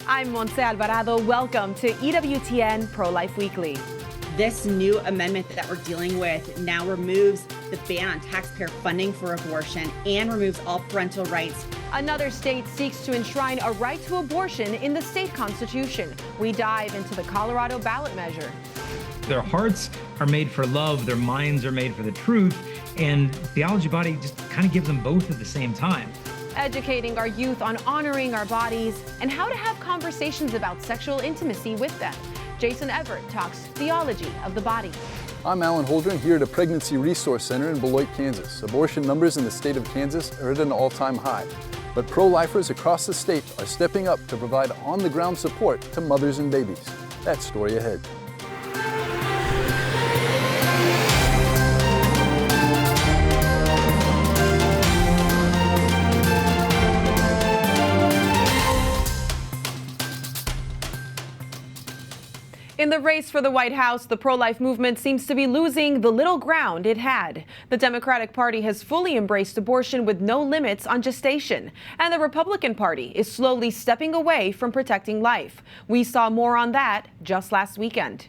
I'm Montse Alvarado. Welcome to EWTN Pro-Life Weekly. This new amendment that we're dealing with now removes the ban on taxpayer funding for abortion and removes all parental rights. Another state seeks to enshrine a right to abortion in the state constitution. We dive into the Colorado ballot measure. Their hearts are made for love, their minds are made for the truth, and Theology body just kind of gives them both at the same time. Educating our youth on honoring our bodies and how to have conversations about sexual intimacy with them. Jason Evert talks theology of the body. I'm Alan Holdren here at a Pregnancy Resource Center in Beloit, Kansas. Abortion numbers in the state of Kansas are at an all-time high. But pro-lifers across the state are stepping up to provide on-the-ground support to mothers and babies. That story ahead. In the race for the White House, the pro-life movement seems to be losing the little ground it had. The Democratic Party has fully embraced abortion with no limits on gestation, and the Republican Party is slowly stepping away from protecting life. We saw more on that just last weekend.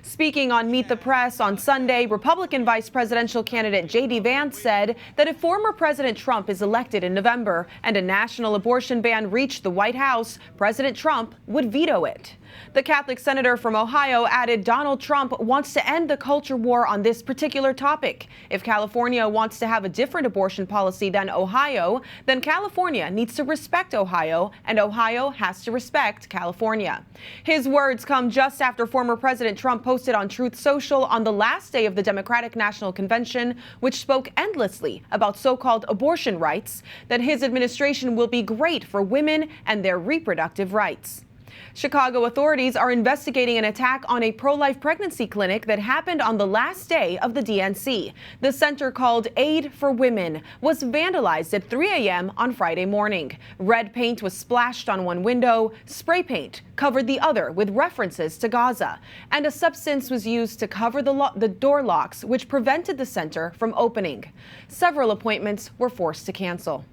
Speaking on Meet the Press on Sunday, Republican vice presidential candidate J.D. Vance said that if former President Trump is elected in November and a national abortion ban reached the White House, President Trump would veto it. The Catholic senator from Ohio added Donald Trump wants to end the culture war on this particular topic. If California wants to have a different abortion policy than Ohio, then California needs to respect Ohio, and Ohio has to respect California. His words come just after former President Trump posted on Truth Social on the last day of the Democratic National Convention, which spoke endlessly about so-called abortion rights, that his administration will be great for women and their reproductive rights. Chicago authorities are investigating an attack on a pro-life pregnancy clinic that happened on the last day of the DNC. The center, called Aid for Women, was vandalized at 3 a.m. on Friday morning. Red paint was splashed on one window, spray paint covered the other with references to Gaza, and a substance was used to cover the door locks, which prevented the center from opening. Several appointments were forced to cancel.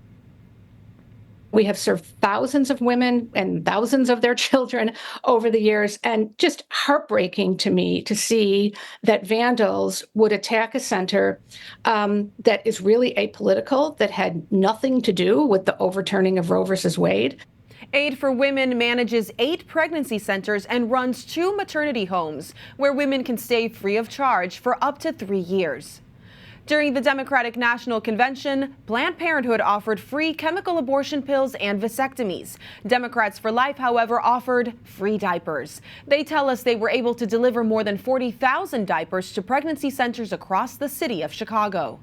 We have served thousands of women and thousands of their children over the years, and just heartbreaking to me to see that vandals would attack a center that is really apolitical, that had nothing to do with the overturning of Roe versus Wade. Aid for Women manages 8 pregnancy centers and runs 2 maternity homes where women can stay free of charge for up to 3 years. During the Democratic National Convention, Planned Parenthood offered free chemical abortion pills and vasectomies. Democrats for Life, however, offered free diapers. They tell us they were able to deliver more than 40,000 diapers to pregnancy centers across the city of Chicago.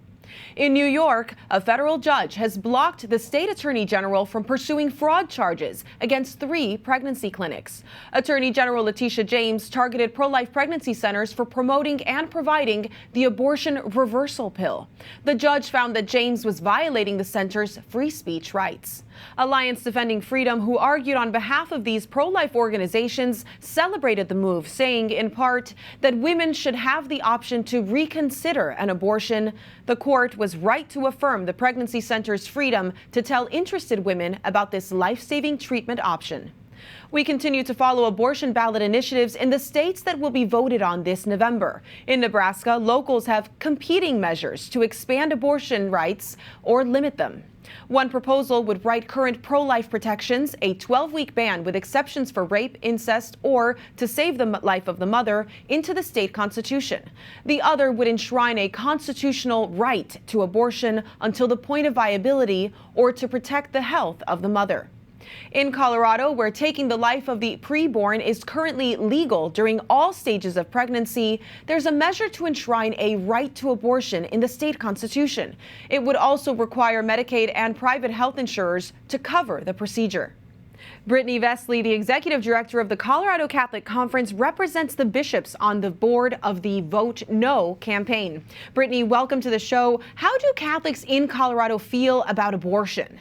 In New York, a federal judge has blocked the state attorney general from pursuing fraud charges against 3 pregnancy clinics. Attorney General Letitia James targeted pro-life pregnancy centers for promoting and providing the abortion reversal pill. The judge found that James was violating the center's free speech rights. Alliance Defending Freedom, who argued on behalf of these pro-life organizations, celebrated the move, saying in part that women should have the option to reconsider an abortion. The court was right to affirm the pregnancy center's freedom to tell interested women about this life-saving treatment option. We continue to follow abortion ballot initiatives in the states that will be voted on this November. In Nebraska, locals have competing measures to expand abortion rights or limit them. One proposal would write current pro-life protections, a 12-week ban with exceptions for rape, incest, or to save the life of the mother, into the state constitution. The other would enshrine a constitutional right to abortion until the point of viability or to protect the health of the mother. In Colorado, where taking the life of the preborn is currently legal during all stages of pregnancy, there's a measure to enshrine a right to abortion in the state constitution. It would also require Medicaid and private health insurers to cover the procedure. Brittany Vesley, the executive director of the Colorado Catholic Conference, represents the bishops on the board of the Vote No campaign. Brittany, welcome to the show. How do Catholics in Colorado feel about abortion?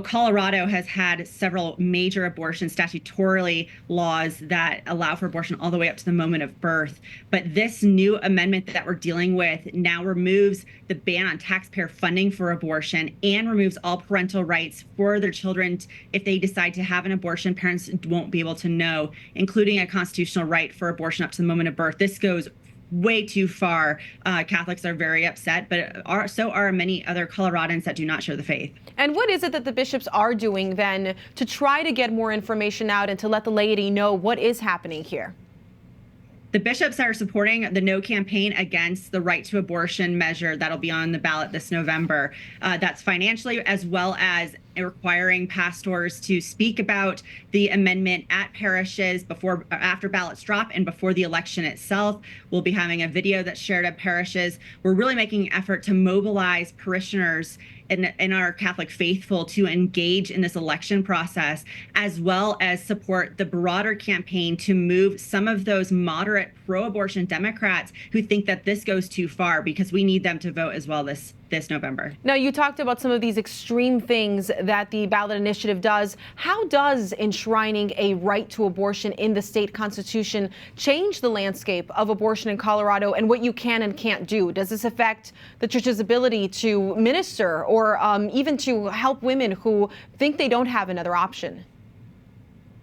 Colorado has had several major abortion statutorily laws that allow for abortion all the way up to the moment of birth. But this new amendment that we're dealing with now removes the ban on taxpayer funding for abortion and removes all parental rights for their children. If they decide to have an abortion, parents won't be able to know, including a constitutional right for abortion up to the moment of birth. This goes way too far. Catholics are very upset, but so are many other Coloradans that do not share the faith. And what is it that the bishops are doing then to try to get more information out and to let the laity know what is happening here? The bishops are supporting the No campaign against the right to abortion measure that'll be on the ballot this November. That's financially, as well as requiring pastors to speak about the amendment at parishes after ballots drop and before the election itself. We'll be having a video that's shared at parishes. We're really making an effort to mobilize parishioners in our Catholic faithful to engage in this election process, as well as support the broader campaign to move some of those moderate pro-abortion Democrats who think that this goes too far, because we need them to vote as well this November. Now, you talked about some of these extreme things that the ballot initiative does. How does enshrining a right to abortion in the state constitution change the landscape of abortion in Colorado and what you can and can't do? Does this affect the church's ability to minister or even to help women who think they don't have another option?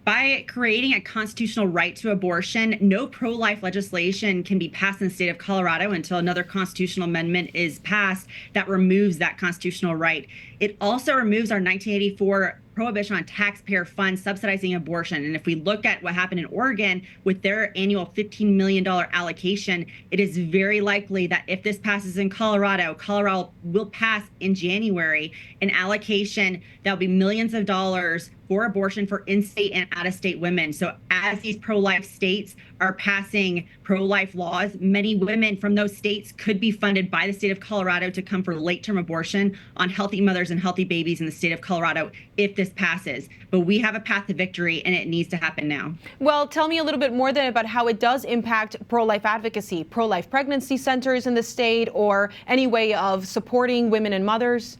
By creating a constitutional right to abortion, no pro-life legislation can be passed in the state of Colorado until another constitutional amendment is passed that removes that constitutional right. It also removes our 1984 prohibition on taxpayer funds subsidizing abortion. And if we look at what happened in Oregon with their annual $15 million allocation, it is very likely that if this passes in Colorado, Colorado will pass in January an allocation that will be millions of dollars for abortion for in-state and out-of-state women. So as these pro-life states are passing pro-life laws, many women from those states could be funded by the state of Colorado to come for late-term abortion on healthy mothers and healthy babies in the state of Colorado if this passes. But we have a path to victory, and it needs to happen now. Well, tell me a little bit more then about how it does impact pro-life advocacy, pro-life pregnancy centers in the state, or any way of supporting women and mothers.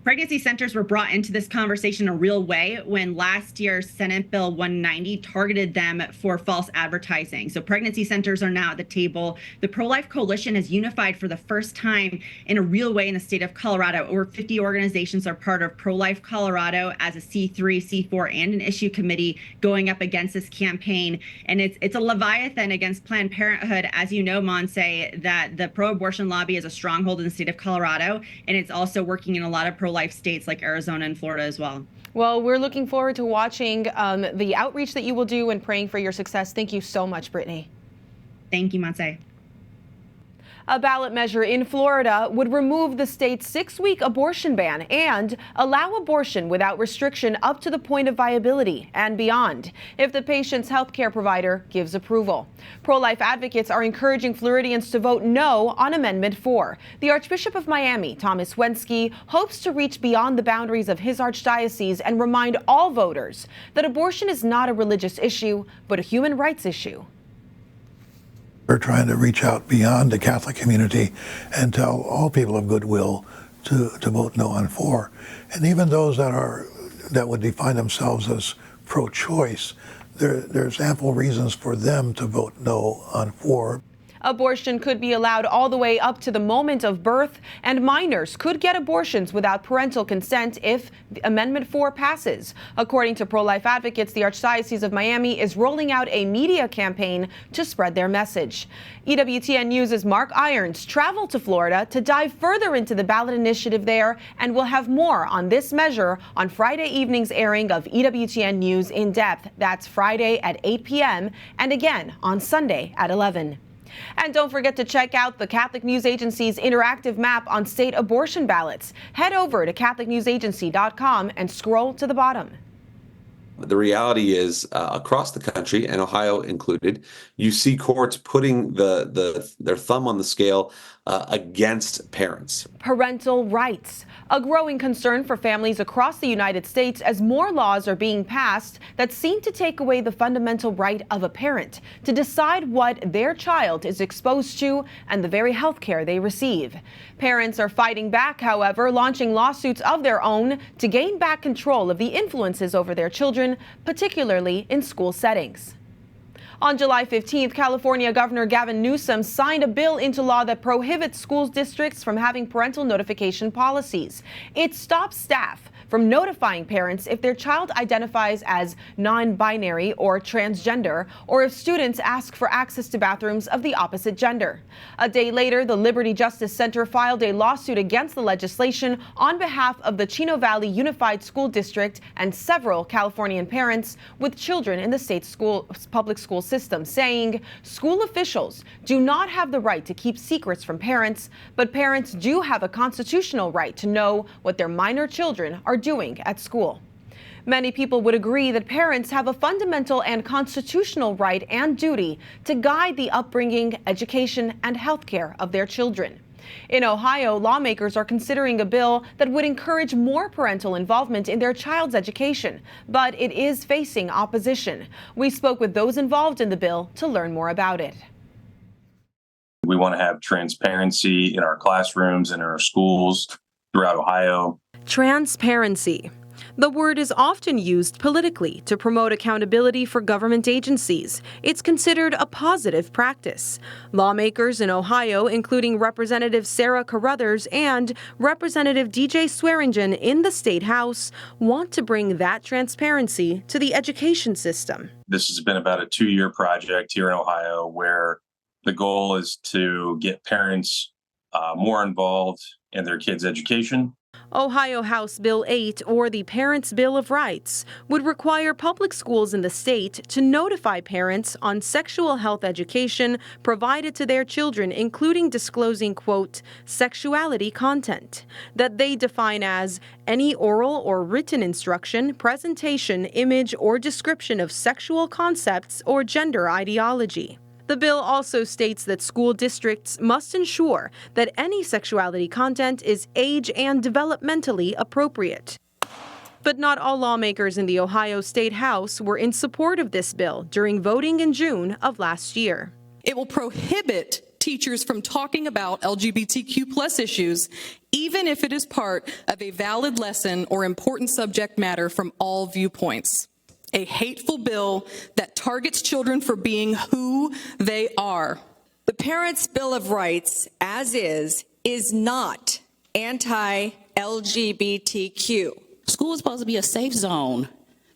Pregnancy centers were brought into this conversation in a real way when last year's Senate Bill 190 targeted them for false advertising. So pregnancy centers are now at the table. The Pro-Life Coalition has unified for the first time in a real way in the state of Colorado. Over 50 organizations are part of Pro-Life Colorado as a C3, C4, and an issue committee going up against this campaign. And it's a leviathan against Planned Parenthood. As you know, Monse, that the pro-abortion lobby is a stronghold in the state of Colorado, and it's also working in a lot of pro-life states like Arizona and Florida as well. Well, we're looking forward to watching the outreach that you will do and praying for your success. Thank you so much, Brittany. Thank you, Monse. A ballot measure in Florida would remove the state's 6-week abortion ban and allow abortion without restriction up to the point of viability and beyond, if the patient's health care provider gives approval. Pro-life advocates are encouraging Floridians to vote no on Amendment 4. The Archbishop of Miami, Thomas Wensky, hopes to reach beyond the boundaries of his archdiocese and remind all voters that abortion is not a religious issue, but a human rights issue. We're trying to reach out beyond the Catholic community and tell all people of goodwill to vote no on 4. And even those that would define themselves as pro-choice, there's ample reasons for them to vote no on 4. Abortion could be allowed all the way up to the moment of birth, and minors could get abortions without parental consent if Amendment 4 passes. According to pro-life advocates, the Archdiocese of Miami is rolling out a media campaign to spread their message. EWTN News' Mark Irons traveled to Florida to dive further into the ballot initiative there, and we'll have more on this measure on Friday evening's airing of EWTN News In Depth. That's Friday at 8 p.m. and again on Sunday at 11. And don't forget to check out the Catholic News Agency's interactive map on state abortion ballots. Head over to catholicnewsagency.com and scroll to the bottom. The reality is, across the country, and Ohio included, you see courts putting their thumb on the scale against parents. Parental rights, a growing concern for families across the United States as more laws are being passed that seem to take away the fundamental right of a parent to decide what their child is exposed to and the very health care they receive. Parents are fighting back, however, launching lawsuits of their own to gain back control of the influences over their children, particularly in school settings. On July 15th, California Governor Gavin Newsom signed a bill into law that prohibits school districts from having parental notification policies. It stops staff from notifying parents if their child identifies as non-binary or transgender, or if students ask for access to bathrooms of the opposite gender. A day later, the Liberty Justice Center filed a lawsuit against the legislation on behalf of the Chino Valley Unified School District and several Californian parents with children in the state's public school system, saying school officials do not have the right to keep secrets from parents, but parents do have a constitutional right to know what their minor children are doing at school. Many people would agree that parents have a fundamental and constitutional right and duty to guide the upbringing, education, and health care of their children. In Ohio, lawmakers are considering a bill that would encourage more parental involvement in their child's education, but it is facing opposition. We spoke with those involved in the bill to learn more about it. We want to have transparency in our classrooms and in our schools throughout Ohio. Transparency. The word is often used politically to promote accountability for government agencies. It's considered a positive practice. Lawmakers in Ohio, including Representative Sarah Carruthers and Representative DJ Swearingen in the State House, want to bring that transparency to the education system. This has been about a 2-year project here in Ohio where the goal is to get parents more involved in their kids' education. Ohio House Bill 8, or the Parents' Bill of Rights, would require public schools in the state to notify parents on sexual health education provided to their children, including disclosing, quote, sexuality content, that they define as any oral or written instruction, presentation, image, or description of sexual concepts or gender ideology. The bill also states that school districts must ensure that any sexuality content is age and developmentally appropriate. But not all lawmakers in the Ohio State House were in support of this bill during voting in June of last year. It will prohibit teachers from talking about LGBTQ+ issues, even if it is part of a valid lesson or important subject matter from all viewpoints. A hateful bill that targets children for being who they are. The Parents' Bill of Rights, as is not anti-LGBTQ. School is supposed to be a safe zone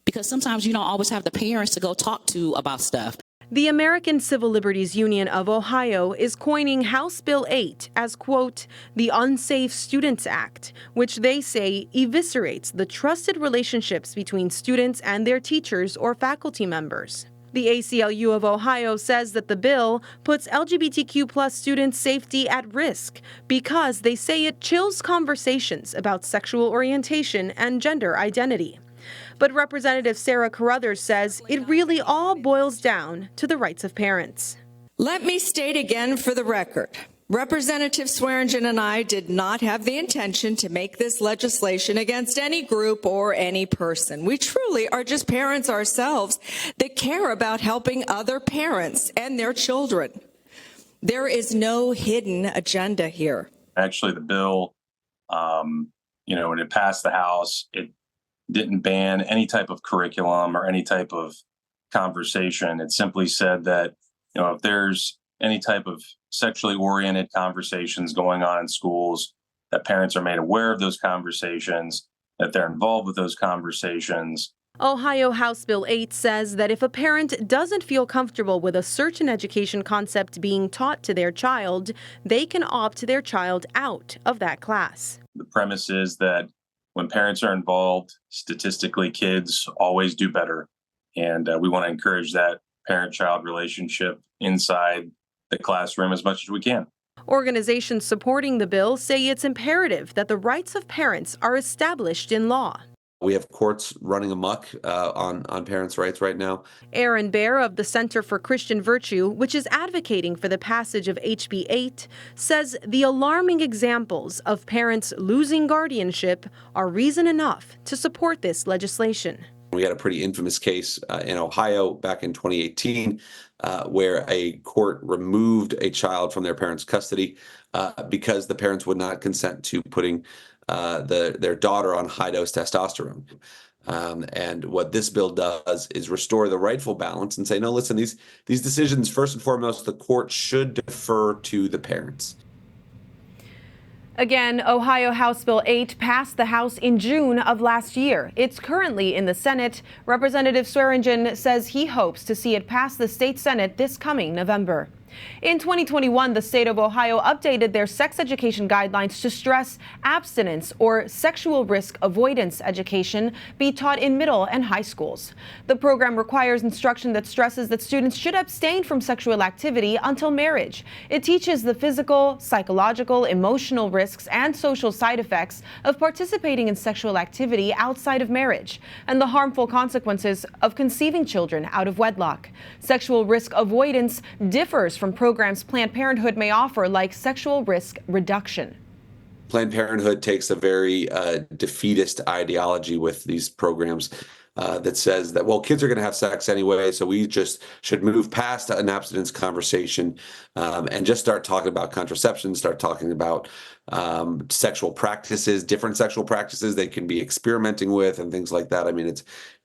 because sometimes you don't always have the parents to go talk to about stuff. The American Civil Liberties Union of Ohio is coining House Bill 8 as, quote, the Unsafe Students Act, which they say eviscerates the trusted relationships between students and their teachers or faculty members. The ACLU of Ohio says that the bill puts LGBTQ+ students' safety at risk because they say it chills conversations about sexual orientation and gender identity. But Representative Sarah Carruthers says it really all boils down to the rights of parents. Let me state again for the record, Representative Swearingen and I did not have the intention to make this legislation against any group or any person. We truly are just parents ourselves that care about helping other parents and their children. There is no hidden agenda here. Actually, the bill, when it passed the House, it didn't ban any type of curriculum or any type of conversation. It simply said that, if there's any type of sexually oriented conversations going on in schools, that parents are made aware of those conversations, that they're involved with those conversations. Ohio House Bill 8 says that if a parent doesn't feel comfortable with a certain education concept being taught to their child, they can opt their child out of that class. The premise is that when parents are involved, statistically, kids always do better. And we want to encourage that parent-child relationship inside the classroom as much as we can. Organizations supporting the bill say it's imperative that the rights of parents are established in law. We have courts running amok on parents' rights right now. Aaron Baer of the Center for Christian Virtue, which is advocating for the passage of HB 8, says the alarming examples of parents losing guardianship are reason enough to support this legislation. We had a pretty infamous case in Ohio back in 2018 where a court removed a child from their parents' custody because the parents would not consent to putting their daughter on high-dose testosterone. And what this bill does is restore the rightful balance and say, no, listen, these decisions, first and foremost, the court should defer to the parents. Again, Ohio House Bill 8 passed the House in June of last year. It's currently in the Senate. Representative Swearingen says he hopes to see it pass the state Senate this coming November. In 2021, the state of Ohio updated their sex education guidelines to stress abstinence or sexual risk avoidance education be taught in middle and high schools. The program requires instruction that stresses that students should abstain from sexual activity until marriage. It teaches the physical, psychological, emotional risks and social side effects of participating in sexual activity outside of marriage and the harmful consequences of conceiving children out of wedlock. Sexual risk avoidance differs from programs Planned Parenthood may offer, like sexual risk reduction. Planned Parenthood takes a very defeatist ideology with these programs that says that, well, kids are going to have sex anyway, so we just should move past an abstinence conversation and just start talking about contraception, start talking about sexual practices, different sexual practices they can be experimenting with and things like that. I mean,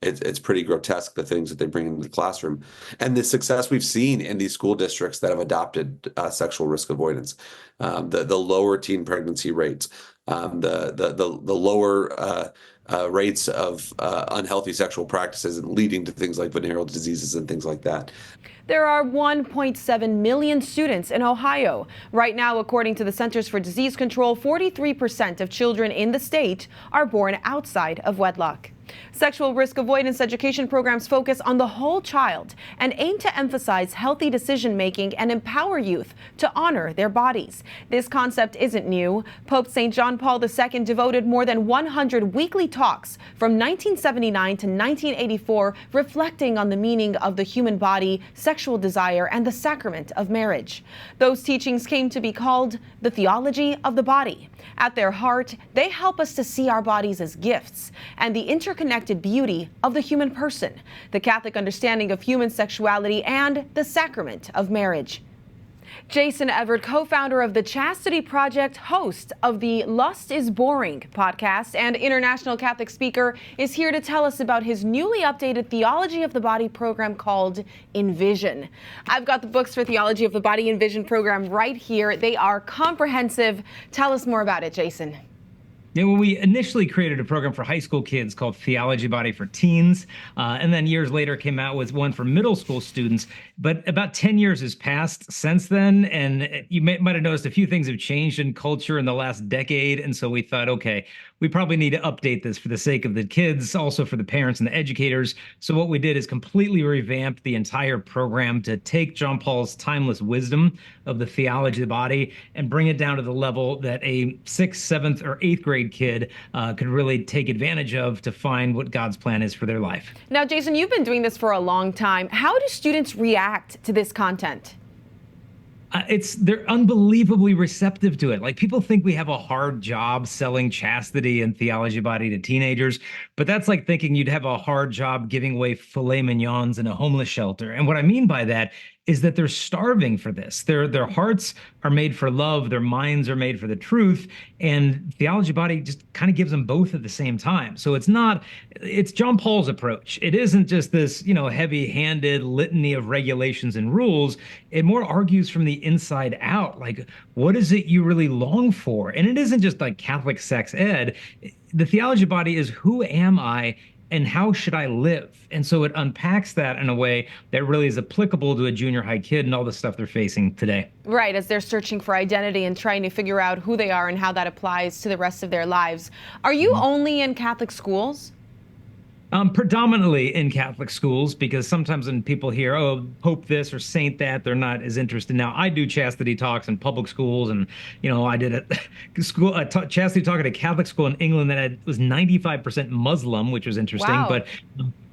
it's pretty grotesque, the things that they bring into the classroom. And the success we've seen in these school districts that have adopted sexual risk avoidance, the lower teen pregnancy rates, the lower rates of unhealthy sexual practices and leading to things like venereal diseases and things like that. There are 1.7 million students in Ohio. Right now, according to the Centers for Disease Control, 43% of children in the state are born outside of wedlock. Sexual risk avoidance education programs focus on the whole child and aim to emphasize healthy decision-making and empower youth to honor their bodies. This concept isn't new. Pope St. John Paul II devoted more than 100 weekly talks from 1979 to 1984, reflecting on the meaning of the human body, sexual desire, and the sacrament of marriage. Those teachings came to be called the Theology of the Body. At their heart, they help us to see our bodies as gifts and the interconnected beauty of the human person, the Catholic understanding of human sexuality, and the sacrament of marriage. Jason Evert, co-founder of the Chastity Project, host of the Lust is Boring podcast, and international Catholic speaker, is here to tell us about his newly updated Theology of the Body program called Invision. I've got the books for Theology of the Body Invision program right here. They are comprehensive. Tell us more about it, Jason. Yeah, well, we initially created a program for high school kids called Theology Body for Teens, and then years later came out with one for middle school students. But about 10 years has passed since then, and you might have noticed a few things have changed in culture in the last decade, and so we thought, okay, we probably need to update this for the sake of the kids, also for the parents and the educators. So what we did is completely revamp the entire program to take John Paul's timeless wisdom of the theology of the body and bring it down to the level that a 6th, 7th, or 8th grade kid could really take advantage of to find what God's plan is for their life. Now, Jason, you've been doing this for a long time. How do students react to this content? They're unbelievably receptive to it. Like, people think we have a hard job selling chastity and theology body to teenagers, but that's like thinking you'd have a hard job giving away filet mignons in a homeless shelter. And what I mean by that is that they're starving for this. Their hearts are made for love, their minds are made for the truth, and theology body just kind of gives them both at the same time. So it's John Paul's approach. It isn't just this, heavy-handed litany of regulations and rules. It more argues from the inside out, like, what is it you really long for? And it isn't just like Catholic sex ed. The theology body is, who am I and how should I live? And so it unpacks that in a way that really is applicable to a junior high kid and all the stuff they're facing today. Right, as they're searching for identity and trying to figure out who they are and how that applies to the rest of their lives. Are you only in Catholic schools? Predominantly in Catholic schools, because sometimes when people hear, oh, Pope this or Saint that, they're not as interested. Now, I do chastity talks in public schools, and I did a chastity talk at a Catholic school in England that was 95% Muslim, which was interesting. Wow.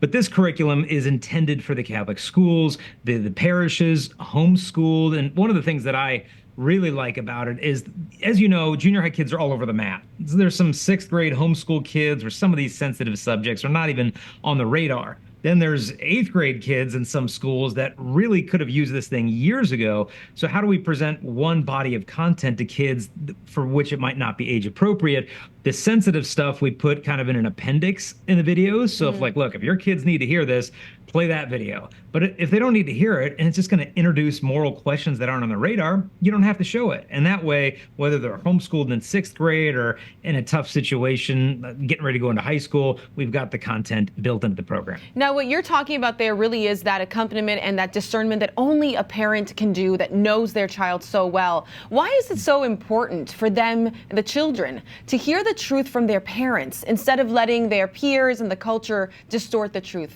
But this curriculum is intended for the Catholic schools, the parishes, homeschooled, and one of the things that I really like about it is, as you know, junior high kids are all over the map. There's some 6th grade homeschool kids where some of these sensitive subjects are not even on the radar. Then there's 8th grade kids in some schools that really could have used this thing years ago. So how do we present one body of content to kids for which it might not be age appropriate? The sensitive stuff we put kind of in an appendix in the videos. So if your kids need to hear this, play that video. But if they don't need to hear it, and it's just going to introduce moral questions that aren't on the radar, you don't have to show it. And that way, whether they're homeschooled in 6th grade or in a tough situation, getting ready to go into high school, we've got the content built into the program. Now, what you're talking about there really is that accompaniment and that discernment that only a parent can do, that knows their child so well. Why is it so important for them, the children, to hear the truth from their parents instead of letting their peers and the culture distort the truth?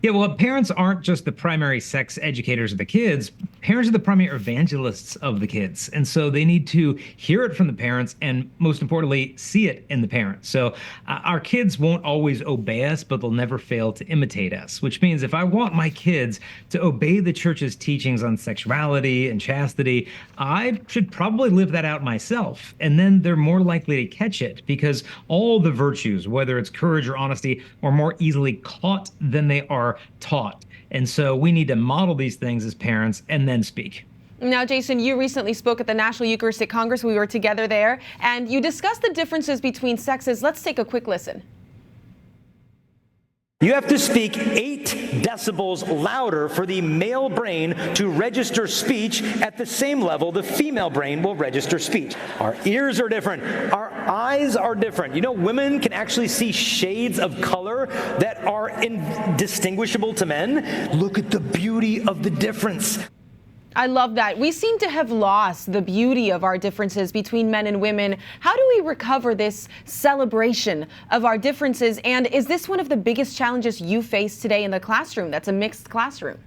Yeah, well, parents aren't just the primary sex educators of the kids. Parents are the primary evangelists of the kids. And so they need to hear it from the parents and, most importantly, see it in the parents. So our kids won't always obey us, but they'll never fail to imitate us, which means if I want my kids to obey the church's teachings on sexuality and chastity, I should probably live that out myself. And then they're more likely to catch it because all the virtues, whether it's courage or honesty, are more easily caught than they are taught. And so we need to model these things as parents and then speak. Now, Jason, you recently spoke at the National Eucharistic Congress. We were together there, and you discussed the differences between sexes. Let's take a quick listen. You have to speak 8 decibels louder for the male brain to register speech at the same level the female brain will register speech. Our ears are different. Our eyes are different. Women can actually see shades of color that are indistinguishable to men. Look at the beauty of the difference. I love that. We seem to have lost the beauty of our differences between men and women. How do we recover this celebration of our differences? And is this one of the biggest challenges you face today in the classroom? That's a mixed classroom.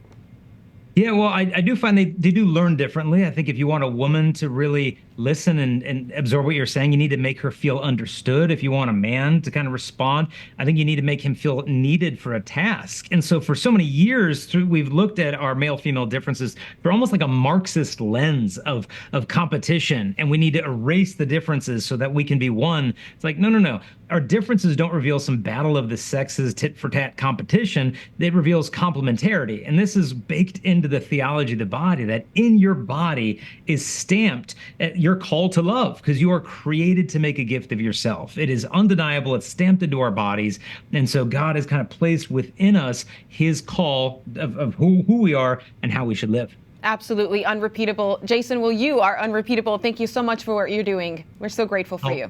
Yeah, well, I do find they do learn differently. I think if you want a woman to really listen and absorb what you're saying, you need to make her feel understood. If you want a man to kind of respond, I think you need to make him feel needed for a task. And so for so many years, we've looked at our male-female differences through almost like a Marxist lens of competition, and we need to erase the differences so that we can be one. It's like, no. Our differences don't reveal some battle of the sexes, tit-for-tat competition. It reveals complementarity. And this is baked into the theology of the body, that in your body is stamped your call to love, because you are created to make a gift of yourself. It is undeniable. It's stamped into our bodies. And so God has kind of placed within us his call of who we are and how we should live. Absolutely unrepeatable. Jason, well, you are unrepeatable. Thank you so much for what you're doing. We're so grateful for you.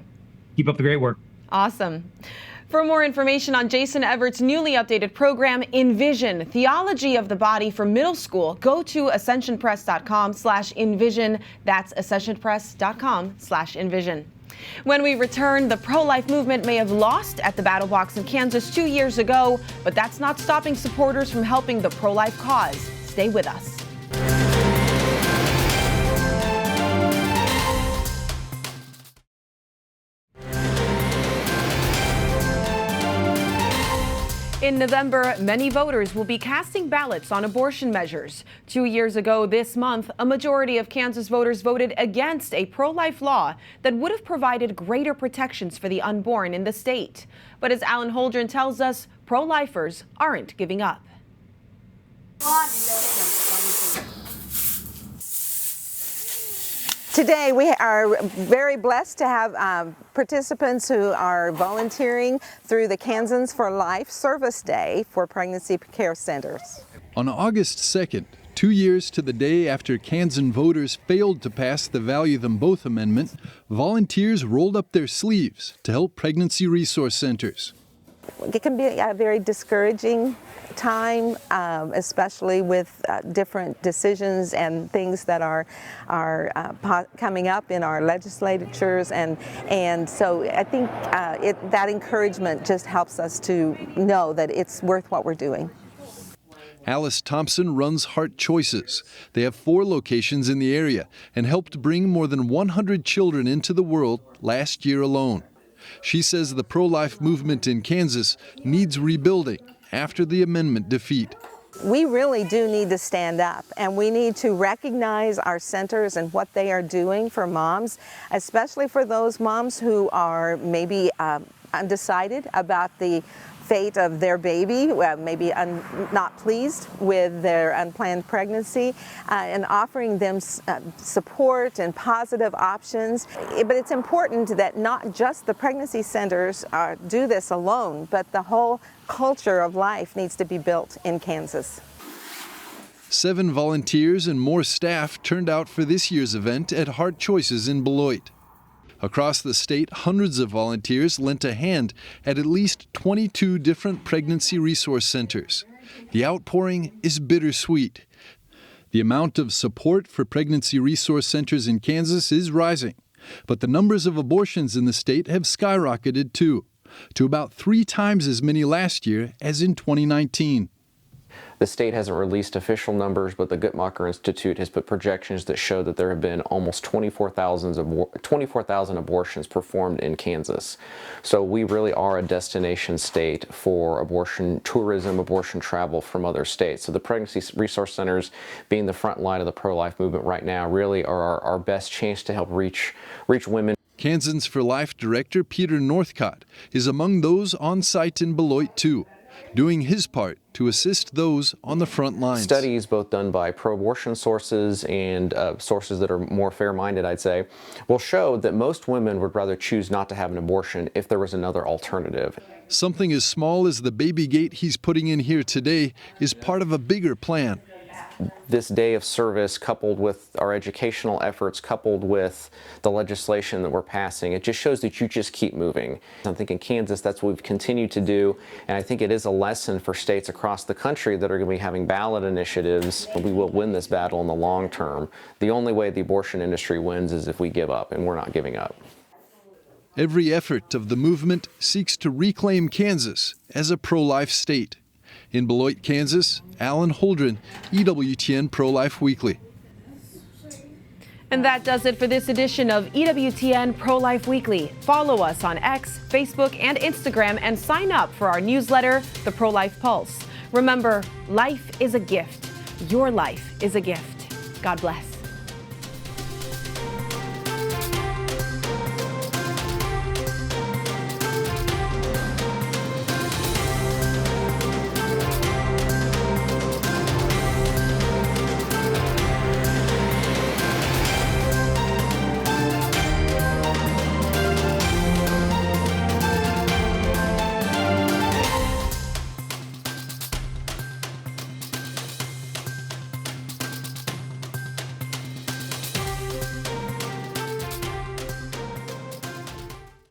Keep up the great work. Awesome. For more information on Jason Evert's newly updated program, Invision, Theology of the Body for Middle School, go to ascensionpress.com/envision. That's ascensionpress.com/envision. When we return, the pro-life movement may have lost at the battle box in Kansas 2 years ago, but that's not stopping supporters from helping the pro-life cause. Stay with us. In November, many voters will be casting ballots on abortion measures. 2 years ago this month, a majority of Kansas voters voted against a pro-life law that would have provided greater protections for the unborn in the state. But as Alan Holdren tells us, pro-lifers aren't giving up. Today, we are very blessed to have participants who are volunteering through the Kansans for Life Service Day for Pregnancy Care Centers. On August 2nd, 2 years to the day after Kansan voters failed to pass the Value Them Both Amendment, volunteers rolled up their sleeves to help pregnancy resource centers. It can be very discouraging time, especially with different decisions and things that are coming up in our legislatures, and so I think that encouragement just helps us to know that it's worth what we're doing. Alice Thompson runs Heart Choices. They have 4 locations in the area and helped bring more than 100 children into the world last year alone. She says the pro-life movement in Kansas needs rebuilding after the amendment defeat. We really do need to stand up, and we need to recognize our centers and what they are doing for moms, especially for those moms who are maybe undecided about the fate of their baby, maybe not pleased with their unplanned pregnancy, and offering them support and positive options. But it's important that not just the pregnancy centers do this alone, but the whole culture of life needs to be built in Kansas. 7 volunteers and more staff turned out for this year's event at Heart Choices in Beloit. Across the state, hundreds of volunteers lent a hand at least 22 different pregnancy resource centers. The outpouring is bittersweet. The amount of support for pregnancy resource centers in Kansas is rising, but the numbers of abortions in the state have skyrocketed too, to about 3 times as many last year as in 2019. The state hasn't released official numbers, but the Guttmacher Institute has put projections that show that there have been almost 24,000 abortions performed in Kansas. So we really are a destination state for abortion tourism, abortion travel from other states. So the pregnancy resource centers, being the front line of the pro-life movement right now, really are our best chance to help reach women. Kansans for Life Director Peter Northcott is among those on site in Beloit too, doing his part to assist those on the front lines. Studies both done by pro-abortion sources and sources that are more fair-minded, I'd say, will show that most women would rather choose not to have an abortion if there was another alternative. Something as small as the baby gate he's putting in here today is part of a bigger plan. This day of service, coupled with our educational efforts, coupled with the legislation that we're passing, it just shows that you just keep moving. I think in Kansas, that's what we've continued to do, and I think it is a lesson for states across the country that are going to be having ballot initiatives. We will win this battle in the long term. The only way the abortion industry wins is if we give up, and we're not giving up. Every effort of the movement seeks to reclaim Kansas as a pro-life state. In Beloit, Kansas, Alan Holdren, EWTN Pro-Life Weekly. And that does it for this edition of EWTN Pro-Life Weekly. Follow us on X, Facebook, and Instagram, and sign up for our newsletter, The Pro-Life Pulse. Remember, life is a gift. Your life is a gift. God bless.